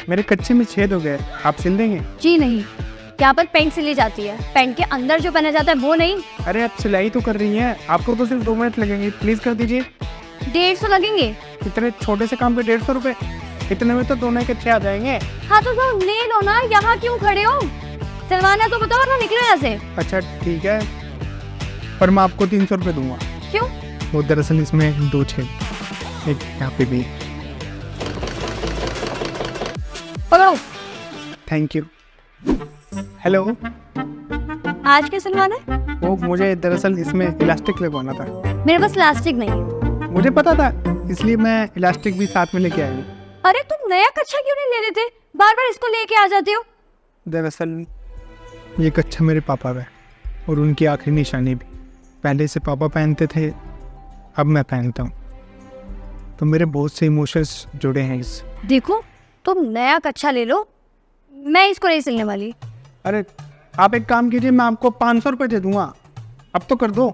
मेरे कच्चे में छेद हो गए, आप सिल देंगे? जी नहीं, यहाँ पर पैंट सिली जाती है, पैंट के अंदर जो पहना जाता है वो नहीं। अरे आप सिलाई तो कर रही हैं, आपको तो सिर्फ 2 मिनट लगेंगे, प्लीज कर दीजिए। 150 लगेंगे। इतने छोटे से काम पे 150 रुपए? इतने में तो दोनों कच्चे आ जाएंगे। हाँ तो तुम ले लो ना, यहाँ क्यों खड़े हो? सिलवाना तो बताओ ना, निकलो यहाँ से। अच्छा ठीक है, पर मैं आपको 300 रुपये दूंगा। क्यों? वो दरअसल इसमें 2 छेद, एक यहाँ पे भी। पकड़ो। Thank you. हेलो, आज क्या सिलवाना है? वो मुझे दरअसल इसमें इलास्टिक लगवाना था। मेरे पास इलास्टिक नहीं है। मुझे पता था, इसलिए मैं इलास्टिक भी साथ में लेके आया हूँ। अरे तुम नया कच्छा क्यों नहीं ले लेते? बार बार इसको लेके आ जाते हो। दरअसल ये कच्छा मेरे पापा का है और उनकी आखिरी निशानी भी। पहले से पापा पहनते थे, अब मैं पहनता हूँ, तो मेरे बहुत से इमोशंस जुड़े हैं इस। देखो, तुम नया कच्छा ले लो, मैं इसको नहीं सिलने वाली। अरे आप एक काम कीजिए, मैं आपको 500 रुपये दे दूंगा, अब तो कर दो।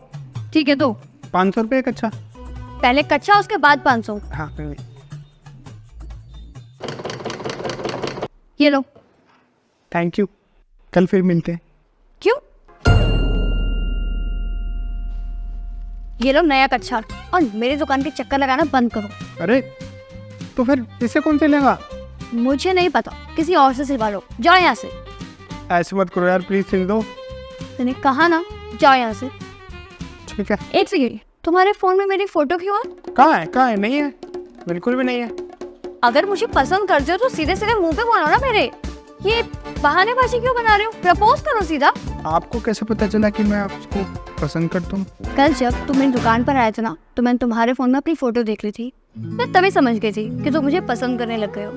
ठीक है, दो। 500 रुपये कच्छा? पहले कच्छा, उसके बाद 500। हाँ ये लो। थैंक यू, कल फिर मिलते हैं। क्यों? ये लो नया कच्छा, और मेरी दुकान के चक्कर लगाना बंद करो। अरे तो फिर इसे कौन सिलेगा? मुझे नहीं पता, किसी और से सिलवा लो, जाओ यहाँ से। ऐसे मत करो यार, प्लीज सिल दो। मैंने कहा ना, जाओ यहाँ से। ठीक है। एक सेकेंड, तुम्हारे फोन में मेरी फोटो क्यों है? कहाँ है? नहीं है, बिल्कुल भी नहीं है। अगर मुझे पसंद करते हो तो सीधे सीधे मुंह पे बोलो ना मेरे। ये बहानेबाजी क्यों बना रहे हो? प्रपोज करो सीधा। आपको कैसे पता चला कि मैं आपको पसंद करता हूँ? कल जब तुम मेरी दुकान पर आए थे ना, तो मैंने तुम्हारे फोन में अपनी फोटो देख ली थी। मैं तभी समझ गई थी कि तुम मुझे पसंद करने लग गए हो।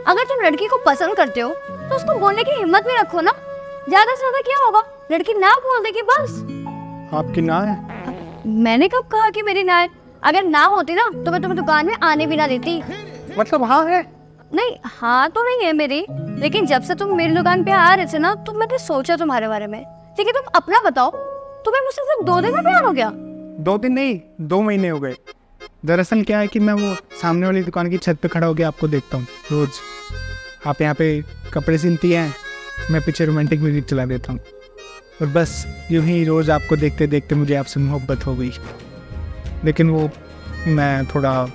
अगर तुम लड़की को पसंद करते हो तो उसको बोलने की हिम्मत भी रखो ना। ज्यादा से ज्यादा क्या होगा, लड़की ना बोल देगी बस। आपकी ना है? मैंने कब कहा कि मेरी ना है? अगर ना होती ना तो मैं तुम्हें दुकान में आने भी ना देती। मतलब हाँ है? नहीं, हाँ तो नहीं है मेरी, लेकिन जब से तुम मेरी दुकान पे आ रहे थे ना, तो मैंने सोचा तुम्हारे बारे में। ठीक है, तुम अपना बताओ, तुम्हें मुझसे सिर्फ 2 दिन में प्यार हो गया? 2 दिन नहीं, 2 महीने हो गए। दरअसल क्या है कि मैं वो सामने वाली दुकान की छत पे खड़ा होकर आपको देखता हूँ रोज। आप यहाँ पे कपड़े सिलती हैं, मैं पीछे रोमांटिक म्यूजिक चला देता हूँ, और बस यूं ही रोज़ आपको देखते देखते मुझे आपसे मोहब्बत हो गई। लेकिन वो मैं थोड़ा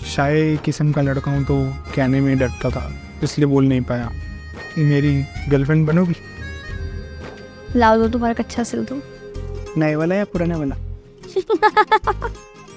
शाय किस्म का लड़का हूँ, तो कहने में डरता था, इसलिए बोल नहीं पाया। मेरी गर्लफ्रेंड बनोगी? लाओ, दो तुम्हारा कच्छा सिल दो। नए वाला या पुराने वाला?